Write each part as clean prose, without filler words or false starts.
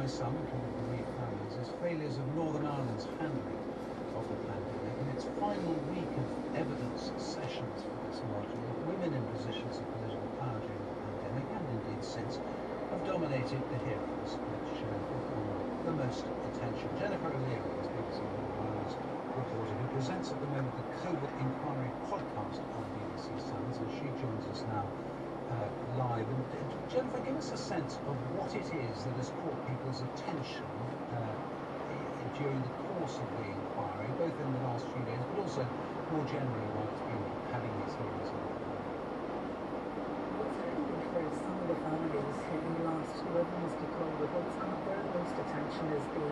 some, from the bereaved families, is failures of Northern Ireland's handling of the pandemic. In its final week of evidence sessions for this module, women in positions of political power during the pandemic, and indeed since, have dominated the hearings, which have drawn the most attention. Jennifer O'Leary is BBC Northern Ireland's reporter who presents at the moment the COVID Inquiry podcast on BBC Sounds, and she joins us now live. And Jennifer, give us a sense of what it is that has caught people's attention during the course of the inquiry, both in the last few days, but also more generally while it's been having these hearings. Well, certainly for some of the families who lost loved ones to COVID, what's caught their most attention is the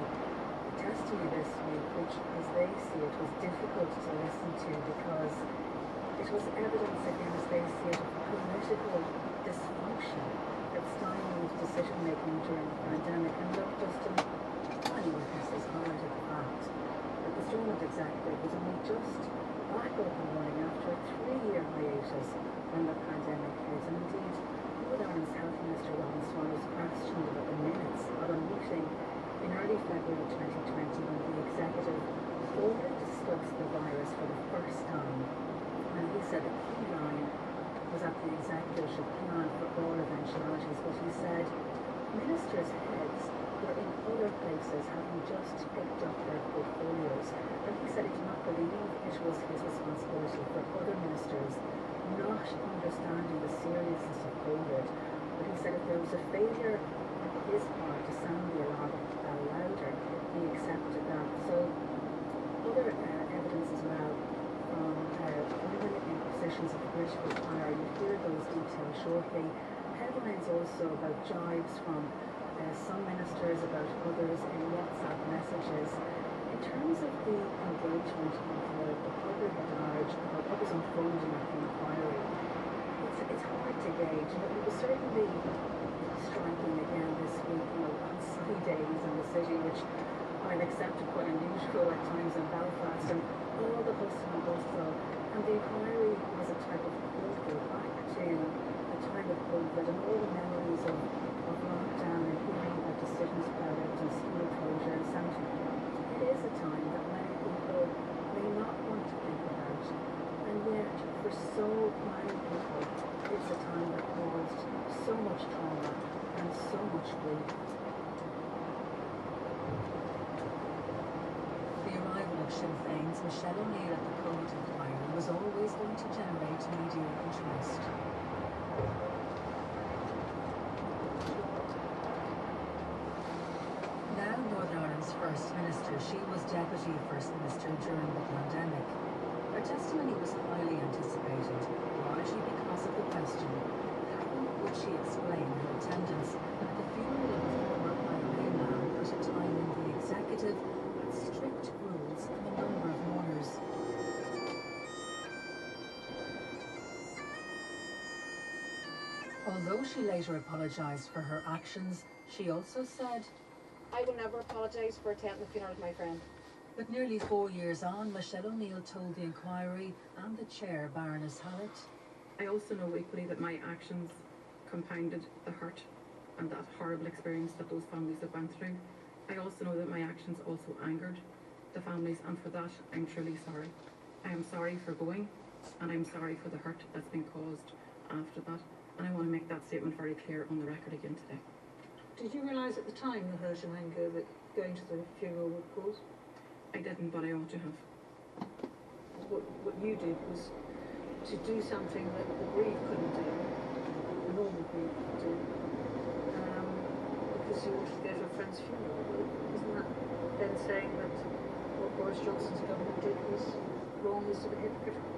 testimony this week, which, as they see it, was difficult to listen to because it was evidence, again, as they see it, of political dysfunction that stymied decision-making during the pandemic. And look, Justin, many witnesses highlighted the fact that the Stormont executive was only just back up and running after a 3-year hiatus when the pandemic hit. And indeed, Northern Ireland's Health Minister Robin Swann was questioned about the minutes of a meeting in early February 2020 when the executive ordered to discuss the virus for the first time. And he said the key line was that the executive should plan for all eventualities, but he said ministers' heads were in other places having just picked up their portfolios, and he said he did not believe it was his responsibility for other ministers not understanding the seriousness of COVID. But he said if there was a failure on his part to sound the alarm bell louder, he accepted that. So other evidence as well from women in positions of political power. You hear those details shortly. Headlines also about jibes from some ministers about others in WhatsApp messages. In terms of the engagement of the public at large about what was unfolding at the inquiry, it's hard to gauge. It was certainly striking again this week, on sunny days in the city, which I've accepted quite unusual at times in Belfast, and all the hustle and bustle. And the inquiry was a type of portal back to the time of COVID and all the memories of lockdown and hearing about decisions about it and school closures. And it is a time that many people may not want to think about. And yet, for so many people, it's a time that caused so much trauma and so much grief. The arrival of Sinn Féin's Michelle O'Neill at the COVID inquiry was always going to generate media interest. Now Northern Ireland's First Minister, she was Deputy First Minister during the pandemic. Her testimony was highly anticipated, largely because of the question, how would she explain her attendance at the funeral of a former IRA man at a time when the executive had strict rules on the number of mourners. Although she later apologised for her actions, she also said, I will never apologise for attending the funeral of my friend. But nearly 4 years on, Michelle O'Neill told the inquiry and the chair, Baroness Hallett, I also know equally that my actions compounded the hurt and that horrible experience that those families have went through. I also know that my actions also angered the families, and for that I'm truly sorry. I am sorry for going, and I'm sorry for the hurt that's been caused after that, and I want to make that statement very clear on the record again today. Did you realise at the time the hurt and anger that going to the funeral would cause? I didn't, but I ought to have. What you did was to do something that the bereaved couldn't do, the normal bereaved could do, because you wanted to go to a friend's funeral. Isn't that then saying that what Boris Johnson's government did was wrong, is sort of hypocritical?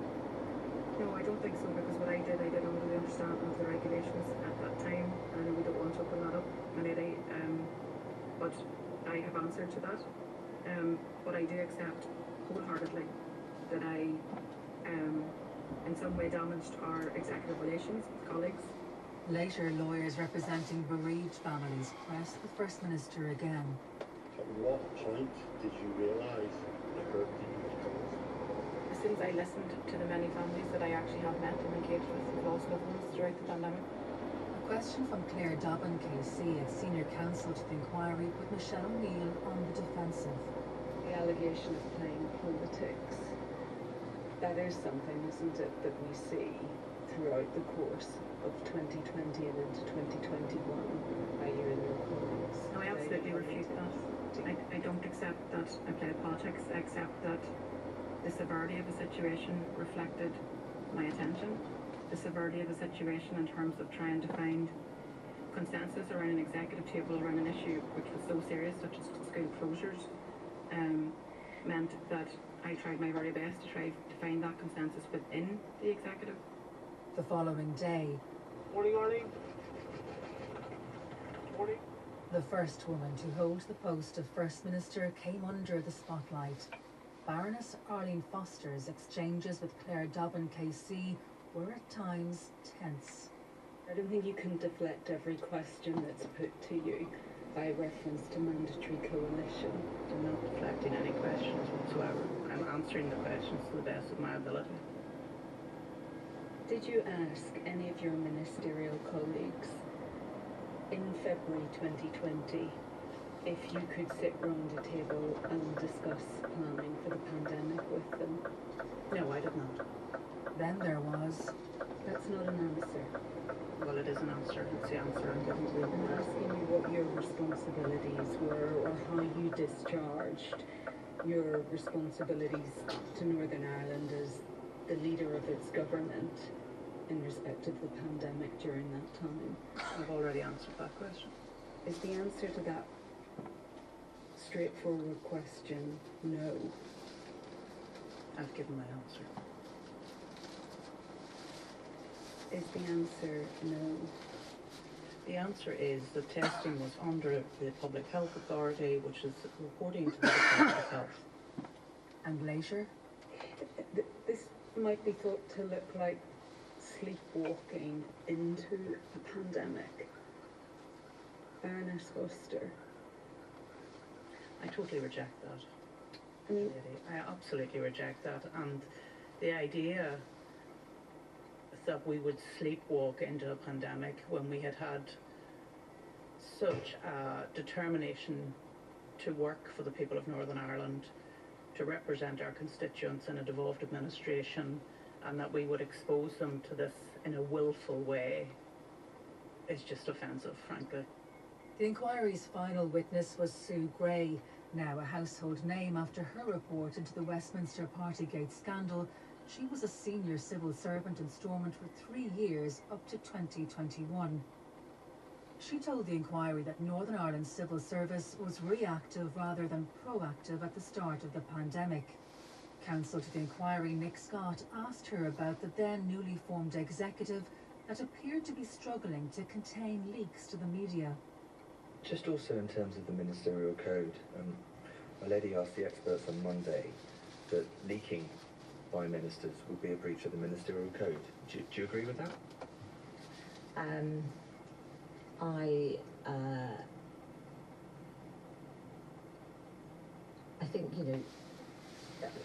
No, I don't think so, because what I did under the understanding of the regulations at that time, and we don't want to open that up, Milady, but I have answered to that. But I do accept wholeheartedly that I, in some way, damaged our executive relations with colleagues. Later, lawyers representing bereaved families pressed the First Minister again. At what point did you realise the hurt that you had caused? Since I listened to the many families that I actually have met and engaged with who've lost loved ones throughout the pandemic. A Question from Claire Dobbin, KC, at Senior Counsel to the Inquiry, with Michelle O'Neill on the defensive. The allegation of playing politics, that is something, isn't it, that we see throughout the course of 2020 and into 2021 by you and your colleagues. No, I absolutely refute that. I don't accept that I play politics. I accept that the severity of the situation reflected my attention. The severity of the situation in terms of trying to find consensus around an executive table around an issue which was so serious, such as school closures, meant that I tried my very best to try to find that consensus within the executive. The following day, Morning, Arlene. Morning. the first woman to hold the post of First Minister came under the spotlight. Baroness Arlene Foster's exchanges with Claire Dobbin, KC, were at times tense. I don't think you can deflect every question that's put to you by reference to mandatory coalition. I'm not deflecting any questions whatsoever. I'm answering the questions to the best of my ability. Did you ask any of your ministerial colleagues in February 2020 if you could sit round a table and discuss planning for the pandemic with them? No, I did not. Then there was That's not an answer. Well, it is an answer. It's the answer I'm giving to you. I'm asking you what your responsibilities were or how you discharged your responsibilities to Northern Ireland as the leader of its government in respect of the pandemic during that time. I've already answered that question. Is the answer to that straightforward question no? I've given my answer. Is the answer no? The answer is the testing was under the Public Health Authority, which is reporting to the Department of Health. and later This might be thought to look like sleepwalking into a pandemic. Baroness Foster. I totally reject that. I mean, I absolutely reject that. And the idea that we would sleepwalk into a pandemic when we had had such a determination to work for the people of Northern Ireland, to represent our constituents in a devolved administration, and that we would expose them to this in a willful way is just offensive, frankly. the inquiry's final witness was Sue Gray, now a household name after her report into the Westminster Partygate scandal. She was a senior civil servant in Stormont for 3 years, up to 2021. She told the inquiry that Northern Ireland's civil service was reactive rather than proactive at the start of the pandemic. Counsel to the inquiry, Nick Scott, asked her about the then newly formed executive that appeared to be struggling to contain leaks to the media. Just also in terms of the ministerial code, my lady asked the experts on Monday that leaking by ministers would be a breach of the ministerial code. Do you agree with that? I think,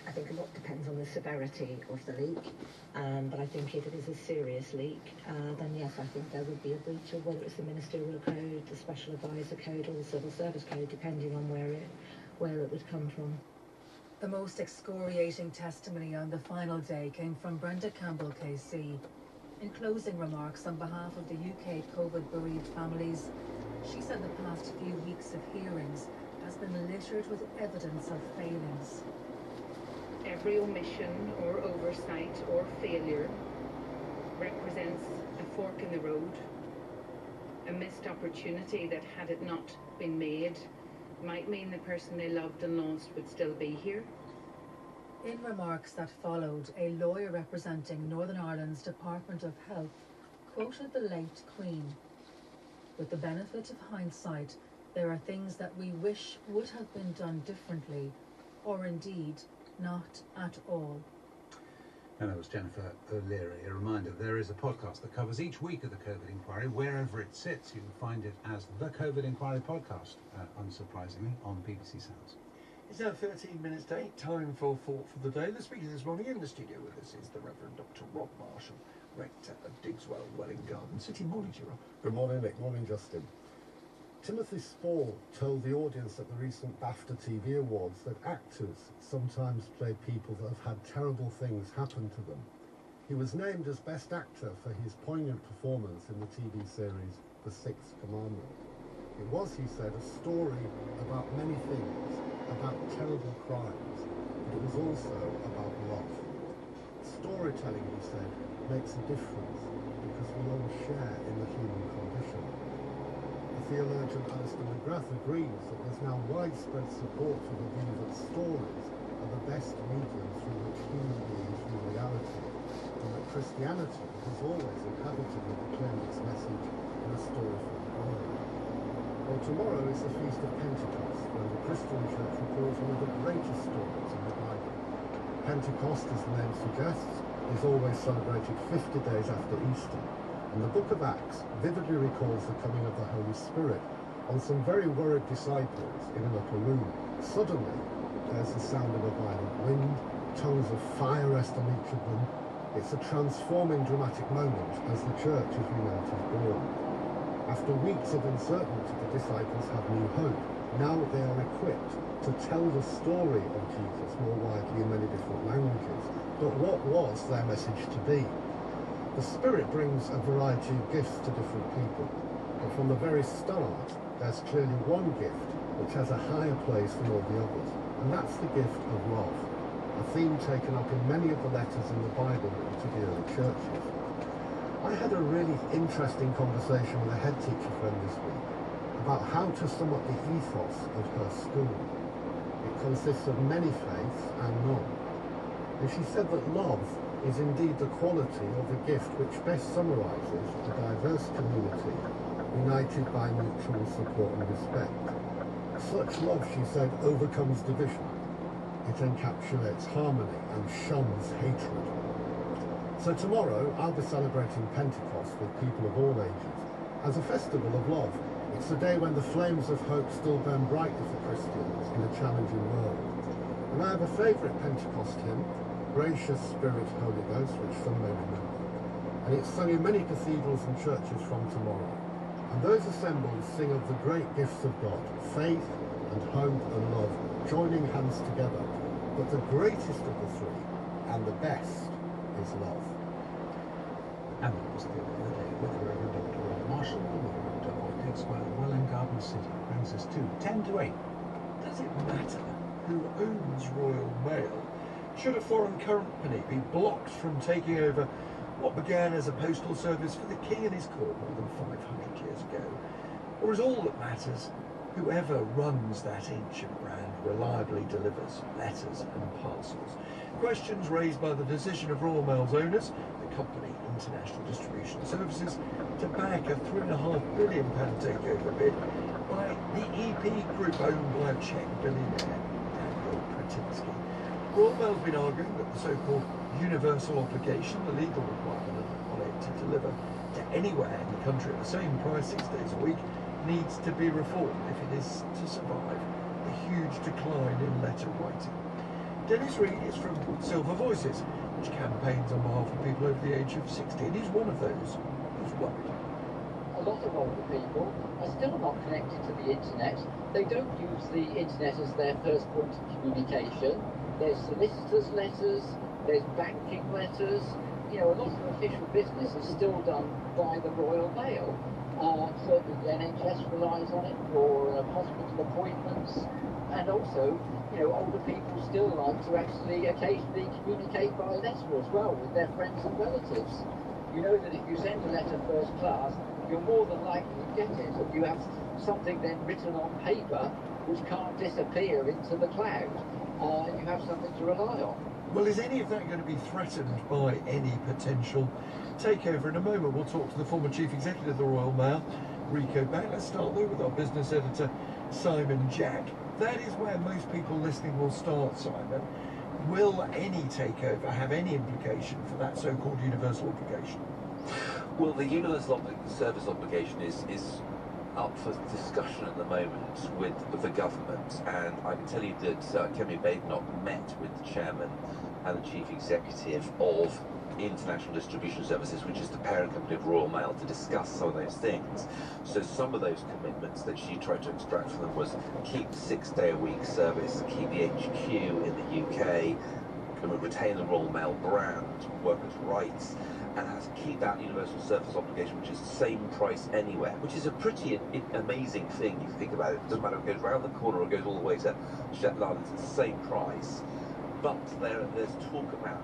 I think a lot depends on the severity of the leak, but I think if it is a serious leak, then yes, I think there would be a breach of whether it's the ministerial code, the special advisor code, or the civil service code, depending on where it would come from. The most excoriating testimony on the final day came from Brenda Campbell, KC. In closing remarks on behalf of the UK COVID-bereaved families, she said the past few weeks of hearings has been littered with evidence of failings. Every omission or oversight or failure represents a fork in the road, a missed opportunity that, had it not been made, might mean the person they loved and lost would still be here. In remarks that followed, a lawyer representing Northern Ireland's Department of Health quoted the late Queen. With the benefit of hindsight, there are things that we wish would have been done differently, or indeed not at all. And that was Jennifer O'Leary. A reminder, there is a podcast that covers each week of the COVID Inquiry. Wherever it sits, you can find it as the COVID Inquiry podcast, unsurprisingly, on BBC Sounds. It's now 13 minutes to 8, time for Thought for the Day. The speaker this morning in the studio with us is the Reverend Dr. Rob Marshall, rector of Digswell, Welwyn Garden City. Morning to you, Rob. Good morning, Nick. Morning, Justin. Timothy Spall told the audience at the recent BAFTA TV Awards that actors sometimes play people that have had terrible things happen to them. He was named as Best Actor for his poignant performance in the TV series The Sixth Commandment. It was, he said, a story about many things, about terrible crimes, but it was also about love. Storytelling, he said, makes a difference because we all share in the human condition. The theologian Alistair McGrath agrees that there's now widespread support for the view that stories are the best medium through which human beings view reality, and that Christianity has always inhabited and claimed its message in a story-filled world. Well, tomorrow is the Feast of Pentecost, when the Christian Church records one of the greatest stories in the Bible. Pentecost, as the name suggests, is always celebrated 50 days after Easter, and the book of Acts vividly recalls the coming of the Holy Spirit on some very worried disciples in an upper room. Suddenly, there's the sound of a violent wind, tongues of fire rest on each of them. It's a transforming dramatic moment as the church, as we know, is born. After weeks of uncertainty, the disciples have new hope. Now they are equipped to tell the story of Jesus more widely in many different languages. But what was their message to be? The Spirit brings a variety of gifts to different people. But from the very start, there's clearly one gift which has a higher place than all the others. And that's the gift of love, a theme taken up in many of the letters in the Bible written to the early churches. I had a really interesting conversation with a head teacher friend this week about how to sum up the ethos of her school. It consists of many faiths and none. And she said that love is indeed the quality or the gift which best summarises a diverse community united by mutual support and respect. Such love, she said, overcomes division. It encapsulates harmony and shuns hatred. So tomorrow I'll be celebrating Pentecost with people of all ages as a festival of love. It's a day when the flames of hope still burn brightly for Christians in a challenging world. And I have a favourite Pentecost hymn, Gracious Spirit, Holy Ghost, which some may remember. And it's sung in many cathedrals and churches from tomorrow. And those assembled sing of the great gifts of God, faith and hope and love, joining hands together. But the greatest of the three, and the best, is love. And that was the day with the Reverend Dr. Rob Marshall, the rector of Digswell, Welwyn Garden City. Brings us to 10 to 8. Does it matter who owns Royal Mail? Should a foreign company be blocked from taking over what began as a postal service for the King and his court more than 500 years ago? Or is all that matters whoever runs that ancient brand reliably delivers letters and parcels? Questions raised by the decision of Royal Mail's owners, the company International Distribution Services, to back a £3.5 billion takeover bid by the EP Group owned by Czech billionaire Daniel Kretinsky. Royal Mail has been arguing that the so-called universal obligation, the legal requirement on it to deliver to anywhere in the country at the same price 6 days a week, needs to be reformed if it is to survive the huge decline in letter writing. Dennis Reed is from Silver Voices, which campaigns on behalf of people over the age of 60, and he's one of those who's worried. A lot of older people are still not connected to the internet. They don't use the internet as their first point of communication. There's solicitors' letters, there's banking letters. You know, a lot of official business is still done by the Royal Mail. Certainly the NHS relies on it for hospital appointments, and also, you know, older people still like to actually occasionally communicate by letter as well with their friends and relatives. You know that if you send a letter first class, you're more than likely to get it. You have something then written on paper which can't disappear into the cloud. You have something to rely on. Well, is any of that going to be threatened by any potential takeover? In a moment, we'll talk to the former chief executive of the Royal Mail, Rico Back. Let's start though with our business editor, Simon Jack. That is where most people listening will start, Simon. Will any takeover have any implication for that so-called universal obligation? Well, the universal service obligation is up for discussion at the moment with the government, and I can tell you that Kemi Badenoch met with the chairman and the chief executive of International Distribution Services, which is the parent company of Royal Mail, to discuss some of those things. So some of those commitments that she tried to extract from them was keep 6-day-a-week service, keep the HQ in the UK, retain the Royal Mail brand, workers' rights, and has to keep that universal service obligation, which is the same price anywhere, which is a pretty amazing thing if you think about it. It doesn't matter if it goes round the corner or goes all the way to Shetland, it's the same price. But there's talk about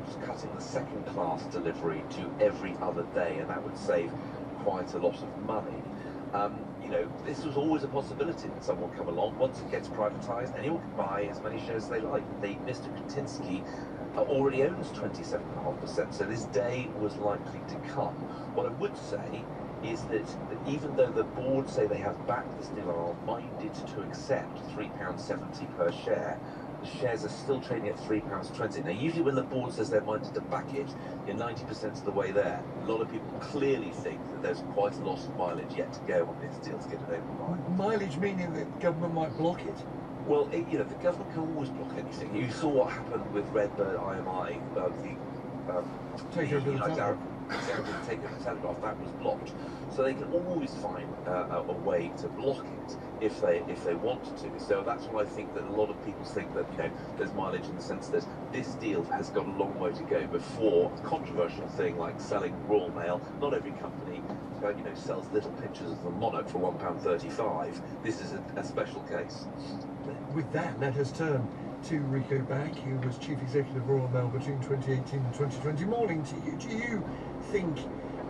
just cutting the second-class delivery to every other day, and that would save quite a lot of money. You know, this was always a possibility that someone would come along. Once it gets privatised, anyone can buy as many shares as they like. Mr. Kretinsky already owns 27.5%, so this day was likely to come. What I would say is that even though the board say they have backed this deal and are minded to accept £3.70 per share, the shares are still trading at £3.20. Now, usually when the board says they're minded to back it, you're 90% of the way there. A lot of people clearly think that there's quite a lot of mileage yet to go on this deal to get it over the line. Mileage meaning that government might block it? Well, you know, the government can always block anything. You saw what happened with Redbird IMI, Takeover the Telegraph, that was blocked. So they can always find a way to block it if they want to. So that's why I think that a lot of people think that, you know, there's mileage in the sense that this deal has got a long way to go before a controversial thing like selling Royal Mail. Not every company, you know, sells little pictures of the monarch for £1.35. This is a special case. With that, let us turn to Rico Back, who was Chief Executive of Royal Mail between 2018 and 2020. Morning to you. Do you think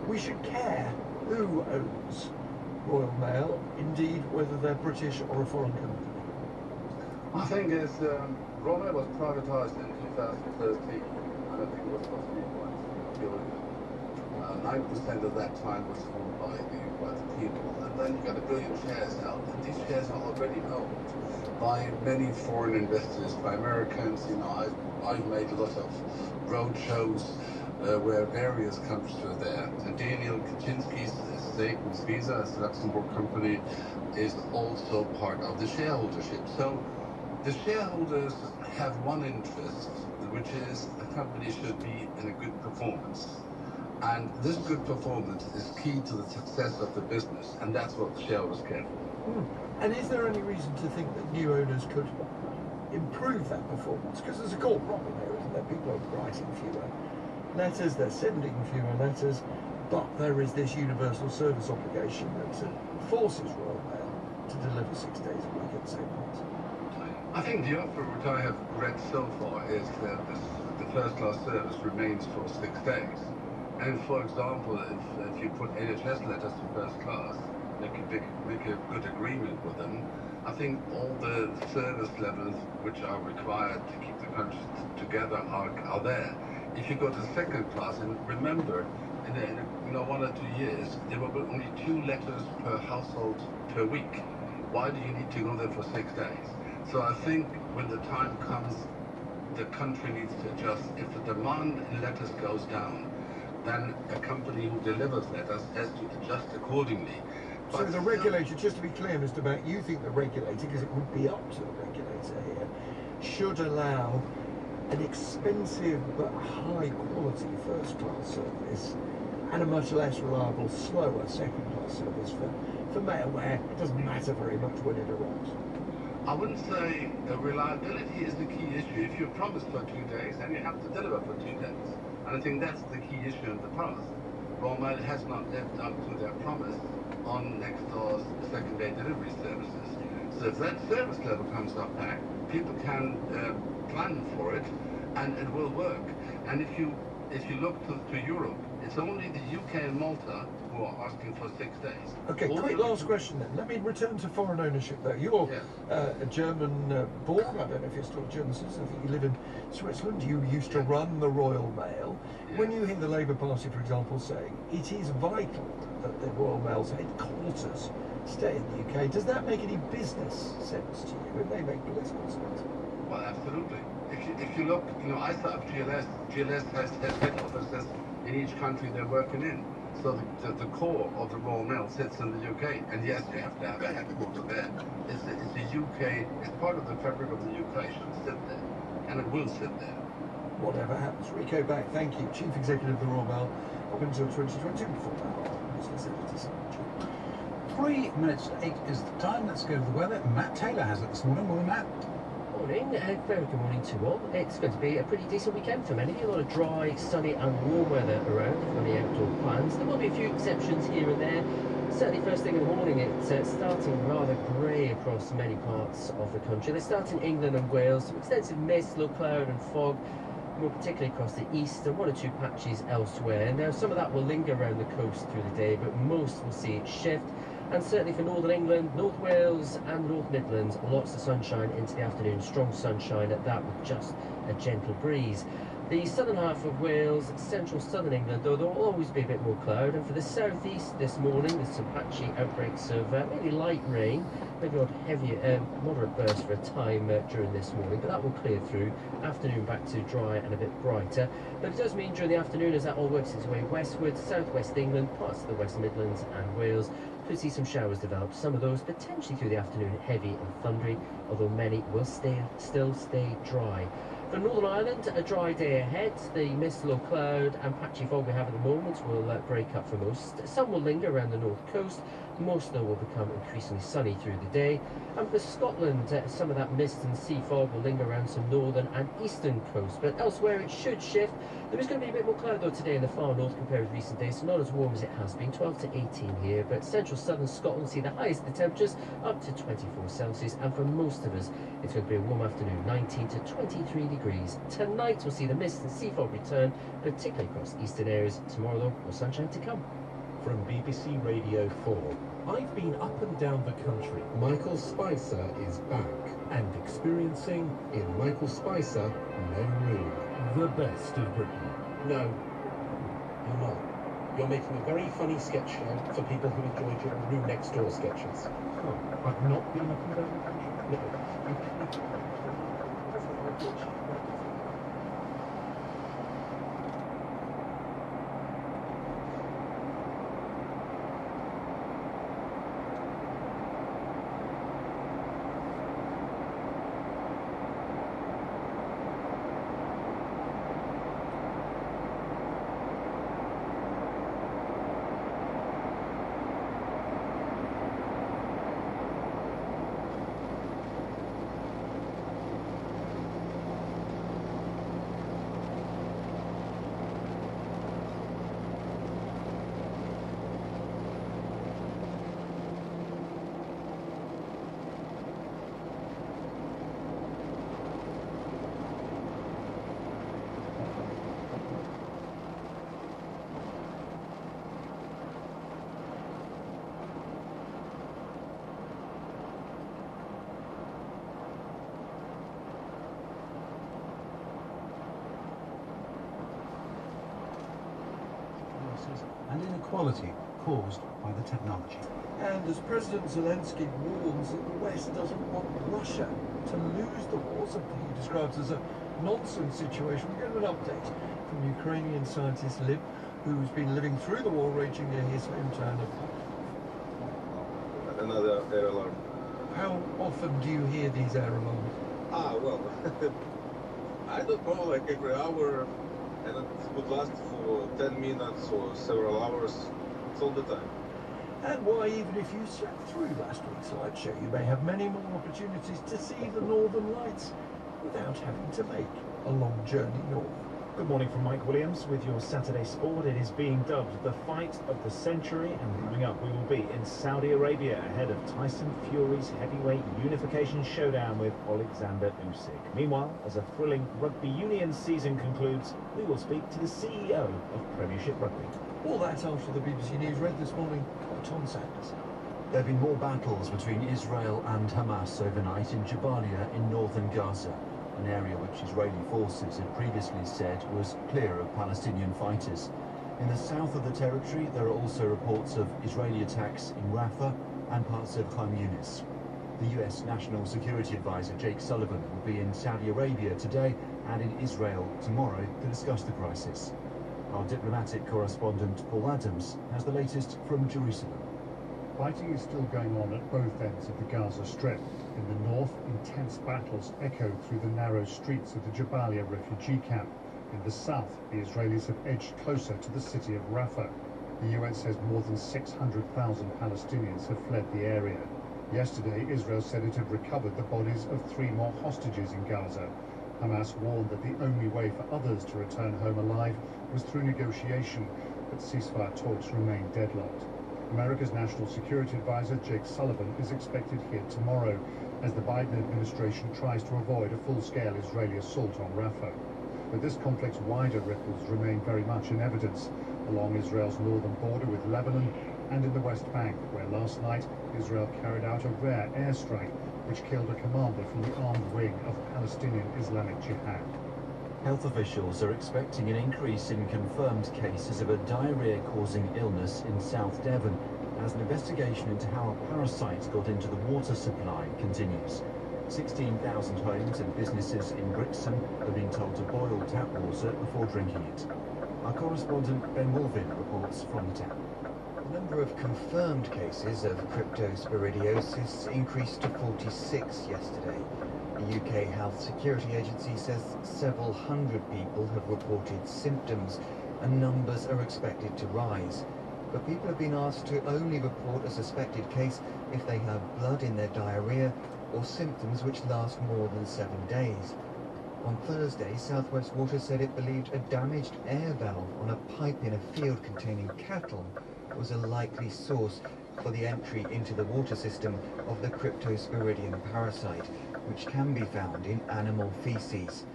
we should care who owns Royal Mail, indeed whether they're British or a foreign company? I think it's Royal Mail was privatised in 2013, and I think it was supposed to be $1 billion. 9% of that time was owned by the people, and then you got 1 billion shares out, and these shares are already owned by many foreign investors, by Americans. You know, I've made a lot of road shows where various countries were there, and Daniel Kaczynski's stake with Visa, as a Luxembourg company, is also part of the shareholdership. So the shareholders have one interest, which is the company should be in a good performance. And this good performance is key to the success of the business, and that's what the shareholders care for. And is there any reason to think that new owners could improve that performance? Because there's a core problem here, isn't there? People are writing fewer letters, they're sending fewer letters, but there is this universal service obligation that forces Royal Mail to deliver 6 days a week at the same price. I think the offer which I have read so far is that the first-class service remains for 6 days. And for example, if you put NHS letters to first class, make a good agreement with them, I think all the service levels which are required to keep the country together are there. If you go to second class, and remember, in 1 or 2 years, there will be only 2 letters per household per week. Why do you need to go there for 6 days? So I think when the time comes, the country needs to adjust. If the demand in letters goes down, then a company who delivers letters has to adjust accordingly. So the regulator, just to be clear, Mr. Back, you think the regulator, because it would be up to the regulator here, should allow an expensive but high-quality first-class service and a much less reliable, slower second-class service for mail, where it doesn't matter very much when it arrives? I wouldn't say reliability is the key issue. If you're promised for 2 days, then you have to deliver for 2 days. And I think that's the key issue in the past. Royal Mail has not lived up to their promise on next door's second-day delivery services. So if that service level comes up back, people can plan for it, and it will work. And if you look to Europe, it's only the UK and Malta who are asking for 6 days. Okay, quick last question then. Let me return to foreign ownership though. You're a German born, I don't know if you're still a German citizen, I think you live in Switzerland. You used to run the Royal Mail. When you hear the Labour Party, for example, saying it is vital that the Royal Mail's headquarters stay in the UK, does that make any business sense to you? It may make political sense. Well, absolutely. If you look, I set up GLS. GLS has head offices in each country they're working in. So the core of the Royal Mail sits in the UK, and yes, you have to have a headquarters there. It's the UK, it's part of the fabric of the UK, should sit there, and it will sit there. whatever happens. Rico back, thank you. Chief Executive of the Royal Mail up until 2022. Before that, business editor. 3 minutes to 8 is the time. Let's go to the weather. Matt Taylor has it this morning. Morning, Matt. Morning, very good morning to all. It's going to be a pretty decent weekend for many. A lot of dry, sunny and warm weather around for any outdoor plans. There will be a few exceptions here and there. Certainly first thing in the morning, it's starting rather grey across many parts of the country. They start in England and Wales, some extensive mist, low cloud and fog, more particularly across the east, and one or two patches elsewhere. Now some of that will linger around the coast through the day, but most will see it shift. And certainly for Northern England, North Wales and North Midlands, lots of sunshine into the afternoon, strong sunshine at that with just a gentle breeze. The southern half of Wales, central southern England, though there will always be a bit more cloud. And for the southeast this morning, there's some patchy outbreaks of maybe light rain, maybe not heavy, moderate bursts for a time during this morning, but that will clear through. Afternoon back to dry and a bit brighter. But it does mean during the afternoon, as that all works its way westward, southwest England, parts of the West Midlands and Wales, could see some showers develop. Some of those potentially through the afternoon heavy and thundery, although many will still stay dry. For Northern Ireland, a dry day ahead. The mist, low cloud and patchy fog we have at the moment will break up for most. Some will linger around the north coast. Most, though, will become increasingly sunny through the day. And for Scotland, some of that mist and sea fog will linger around some northern and eastern coast. But elsewhere, it should shift. There is going to be a bit more cloud, though, today in the far north compared with recent days. So not as warm as it has been, 12 to 18 here. But central southern Scotland see the highest of the temperatures, up to 24 Celsius. And for most of us, it's going to be a warm afternoon, 19 to 23 degrees. Tonight, we'll see the mist and sea fog return, particularly across eastern areas. Tomorrow, though, more sunshine to come. From BBC Radio 4, I've been up and down the country. Michael Spicer is back and experiencing, in Michael Spicer, No Room, the best of Britain. No, you're not. You're making a very funny sketch show for people who enjoyed your Room Next Door sketches. Oh, I've not been up and down the country. No. And inequality caused by the technology. And as President Zelensky warns that the West doesn't want Russia to lose the war, something he describes as a nonsense situation, we get an update from Ukrainian scientist Lib, who's been living through the war raging near his hometown of... Another air alarm. How often do you hear these air alarms? Well, I don't know, like every hour, and it would last for 10 minutes or several hours. It's all the time. And why, even if you slept through last week's light show, you may have many more opportunities to see the Northern Lights without having to make a long journey north. Good morning from Mike Williams with your Saturday Sport. It is being dubbed the fight of the century, and coming up we will be in Saudi Arabia ahead of Tyson Fury's heavyweight unification showdown with Alexander Usyk. Meanwhile, as a thrilling rugby union season concludes, we will speak to the CEO of Premiership Rugby. All that after the BBC News read this morning by Tom Sanders. There have been more battles between Israel and Hamas overnight in Jabalia in northern Gaza, an area which Israeli forces had previously said was clear of Palestinian fighters. In the south of the territory, there are also reports of Israeli attacks in Rafah and parts of Khan Yunis. The US National Security Advisor Jake Sullivan will be in Saudi Arabia today and in Israel tomorrow to discuss the crisis. Our diplomatic correspondent Paul Adams has the latest from Jerusalem. Fighting is still going on at both ends of the Gaza Strip. In the north, intense battles echo through the narrow streets of the Jabalia refugee camp. In the south, the Israelis have edged closer to the city of Rafah. The UN says more than 600,000 Palestinians have fled the area. Yesterday, Israel said it had recovered the bodies of 3 more hostages in Gaza. Hamas warned that the only way for others to return home alive was through negotiation, but ceasefire talks remain deadlocked. America's National Security Advisor Jake Sullivan is expected here tomorrow as the Biden administration tries to avoid a full-scale Israeli assault on Rafah. But this conflict's wider ripples remain very much in evidence along Israel's northern border with Lebanon and in the West Bank, where last night Israel carried out a rare airstrike which killed a commander from the armed wing of Palestinian Islamic Jihad. Health officials are expecting an increase in confirmed cases of a diarrhea-causing illness in South Devon as an investigation into how a parasite got into the water supply continues. 16,000 homes and businesses in Brixham are being told to boil tap water before drinking it. Our correspondent Ben Wolvin reports from the town. The number of confirmed cases of cryptosporidiosis increased to 46 yesterday. The UK Health Security Agency says several hundred people have reported symptoms and numbers are expected to rise. But people have been asked to only report a suspected case if they have blood in their diarrhea or symptoms which last more than 7 days. On Thursday, South West Water said it believed a damaged air valve on a pipe in a field containing cattle was a likely source for the entry into the water system of the Cryptosporidium parasite, which can be found in animal feces.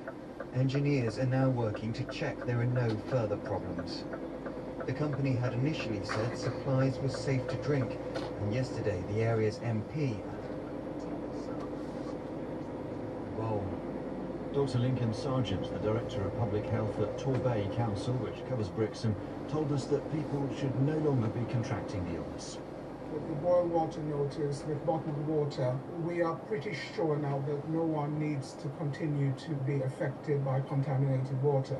Engineers are now working to check there are no further problems. The company had initially said supplies were safe to drink, and yesterday the area's MP... Wow. Dr. Lincoln Sargent, the Director of Public Health at Torbay Council, which covers Brixham, told us that people should no longer be contracting the illness. With the boil water notice, with bottled water, we are pretty sure now that no one needs to continue to be affected by contaminated water.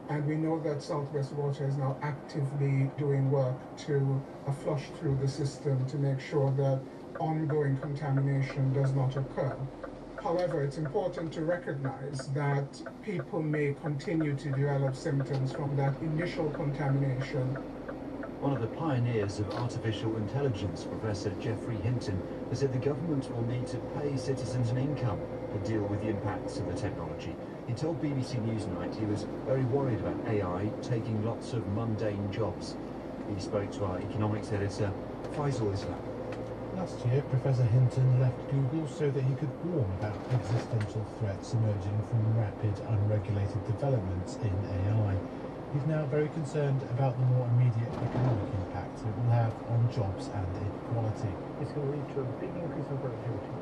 And we know that Southwest Water is now actively doing work to flush through the system to make sure that ongoing contamination does not occur. However, it's important to recognize that people may continue to develop symptoms from that initial contamination. One of the pioneers of artificial intelligence, Professor Geoffrey Hinton, has said the government will need to pay citizens an income to deal with the impacts of the technology. He told BBC Newsnight he was very worried about AI taking lots of mundane jobs. He spoke to our economics editor, Faisal Islam. Last year, Professor Hinton left Google so that he could warn about existential threats emerging from rapid, unregulated developments in AI. He's now very concerned about the more immediate economic impact it will have on jobs and inequality. It's going to lead to a big increase in productivity,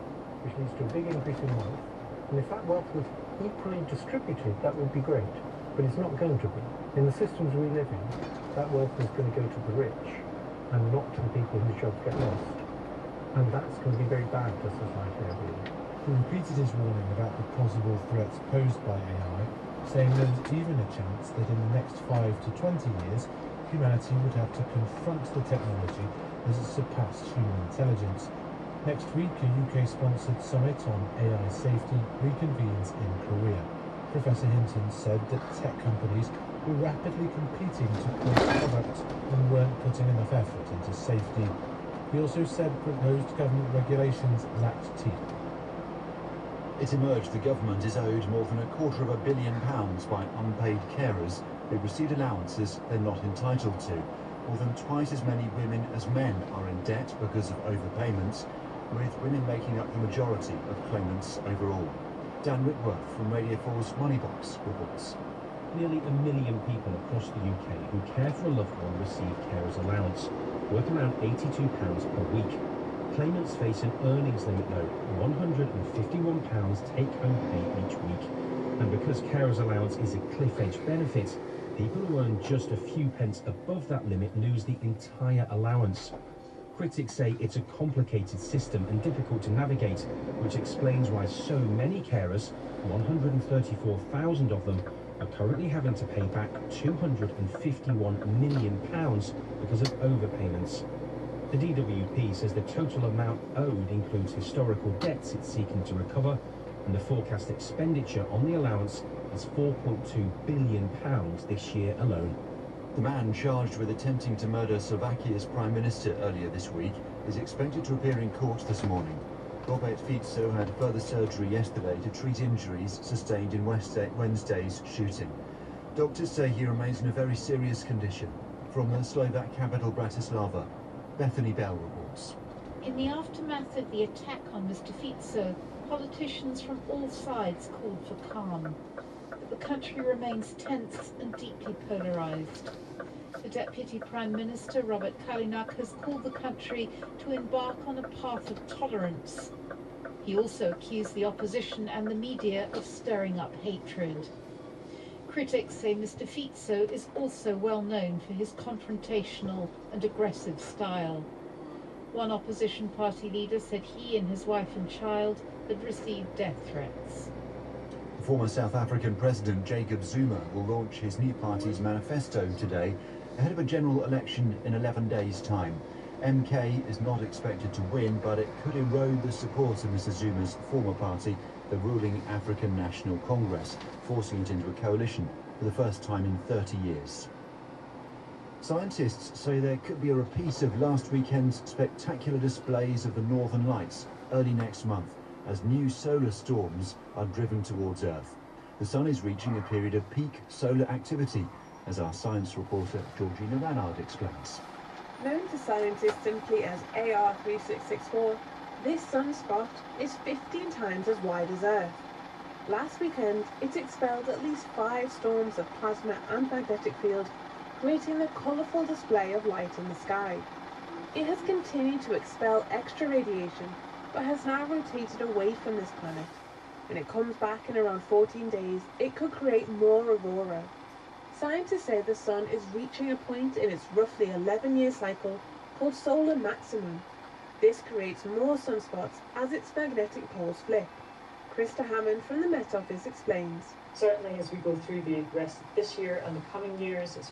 which leads to a big increase in wealth. And if that wealth was equally distributed, that would be great. But it's not going to be. In the systems we live in, that wealth is going to go to the rich and not to the people whose jobs get lost. And that's going to be very bad for society, I believe. He repeated his warning about the possible threats posed by AI, saying there is even a chance that in the next 5 to 20 years, humanity would have to confront the technology as it surpassed human intelligence. Next week, a UK-sponsored summit on AI safety reconvenes in Korea. Professor Hinton said that tech companies were rapidly competing to create products and weren't putting enough effort into safety. He also said proposed government regulations lacked teeth. It emerged the government is owed more than £250 million by unpaid carers who received allowances they're not entitled to. More than twice as many women as men are in debt because of overpayments, with women making up the majority of claimants overall. Dan Whitworth from Radio 4's Moneybox reports. Nearly 1 million people across the UK who care for a loved one receive carers allowance, worth around £82 per week. Claimants face an earnings limit though, £151 take-home pay each week. And because carers allowance is a cliff-edge benefit, people who earn just a few pence above that limit lose the entire allowance. Critics say it's a complicated system and difficult to navigate, which explains why so many carers, 134,000 of them, are currently having to pay back £251 million because of overpayments. The DWP says the total amount owed includes historical debts it's seeking to recover, and the forecast expenditure on the allowance is £4.2 billion this year alone. The man charged with attempting to murder Slovakia's Prime Minister earlier this week is expected to appear in court this morning. Robert Fico had further surgery yesterday to treat injuries sustained in Wednesday's shooting. Doctors say he remains in a very serious condition. From the Slovak capital Bratislava, Bethany Bell reports. In the aftermath of the attack on Mr. Fico, politicians from all sides called for calm. But the country remains tense and deeply polarised. The Deputy Prime Minister, Robert Kalinak, has called the country to embark on a path of tolerance. He also accused the opposition and the media of stirring up hatred. Critics say Mr. Fico is also well known for his confrontational and aggressive style. One opposition party leader said he and his wife and child had received death threats. Former South African President Jacob Zuma will launch his new party's manifesto today, ahead of a general election in 11 days' time. MK is not expected to win, but it could erode the support of Mr. Zuma's former party, the ruling African National Congress, forcing it into a coalition for the first time in 30 years. Scientists say there could be a repeat of last weekend's spectacular displays of the Northern Lights early next month, as new solar storms are driven towards Earth. The Sun is reaching a period of peak solar activity, as our science reporter Georgina Ranard explains. Known to scientists simply as AR3664, this sunspot is 15 times as wide as Earth. Last weekend, it expelled at least 5 storms of plasma and magnetic field, creating a colourful display of light in the sky. It has continued to expel extra radiation, but has now rotated away from this planet. When it comes back in around 14 days, it could create more aurora. Scientists say the Sun is reaching a point in its roughly 11-year cycle called solar maximum. This creates more sunspots as its magnetic poles flip. Krista Hammond from the Met Office explains. Certainly as we go through the rest of this year and the coming years, it's